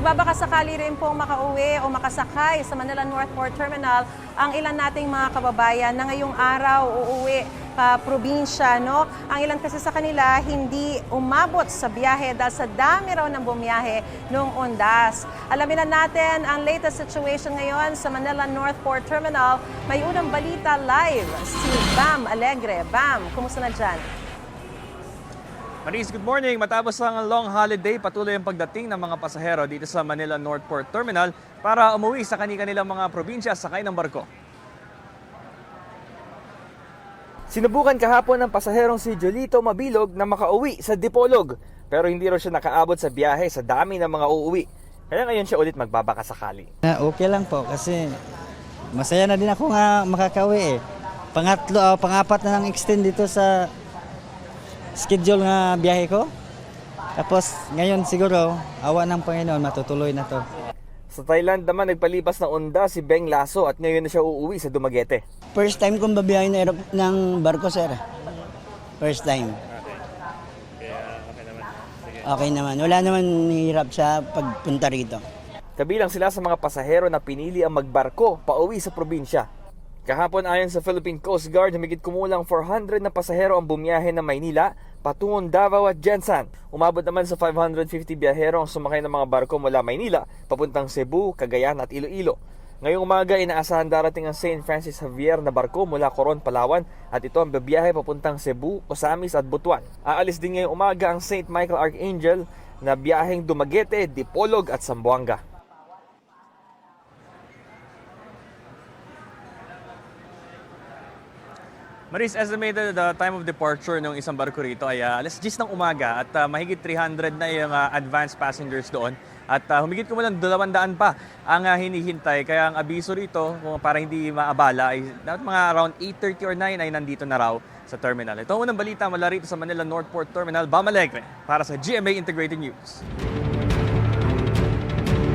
Nagbabakasakali rin pong makauwi o makasakay sa Manila North Port Terminal ang ilan nating mga kababayan na ngayong araw uuwi pa probinsya. No? Ang ilan kasi sa kanila hindi umabot sa biyahe dahil sa dami raw ng bumiyahe noong undas. Alamin na natin ang latest situation ngayon sa Manila North Port Terminal. May unang balita live si Bam Alegre. Bam, kumusta na dyan? Maris, good morning. Matapos ang long holiday, patuloy ang pagdating ng mga pasahero dito sa Manila North Port Terminal para umuwi sa kani-kanilang mga probinsya sakay ng barko. Sinubukan kahapon ng pasaherong si Jolito Mabilog na makauwi sa Dipolog, pero hindi raw siya nakaabot sa biyahe sa dami ng mga uuwi. Kaya ngayon siya ulit magbabakasakali. Okay lang po kasi masaya na din ako nga makakauwi eh. Pangapat na nang extend dito sa schedule nga biyahe ko. Tapos ngayon siguro, awa ng Panginoon, matutuloy na to. Sa Thailand naman nagpalipas ng onda si Beng Lasso at ngayon na siya uuwi sa Dumaguete. First time kong babiyahin ng barko, sir. First time. Okay naman. Wala naman hirap sa pagpunta rito. Kabilang sila sa mga pasahero na pinili ang magbarko pauwi sa probinsya. Kahapon ayon sa Philippine Coast Guard, humigit kumulang 400 na pasahero ang bumiyahe na Maynila patungong Davao at Jensan. Umabot naman sa 550 biyahero ang sumakay ng mga barko mula Maynila papuntang Cebu, Cagayan at Iloilo. Ngayong umaga inaasahan darating ang St. Francis Xavier na barko mula Coron, Palawan at ito ang babiyahe papuntang Cebu, Osamis at Butuan. Aalis din ngayong umaga ang St. Michael Archangel na biyaheng Dumaguete, Dipolog at Zamboanga. Maris, estimated the time of departure ng isang barko rito ay alas 10 ng umaga at mahigit 300 na yung advanced passengers doon. At humigit kumulang 200 pa ang hinihintay. Kaya ang abiso rito, kung para hindi maabala, ay dapat mga around 8:30 or 9 ay nandito na raw sa terminal. Ito ang unang balita mula rito sa Manila North Port Terminal. Bam Alegre para sa GMA Integrated News.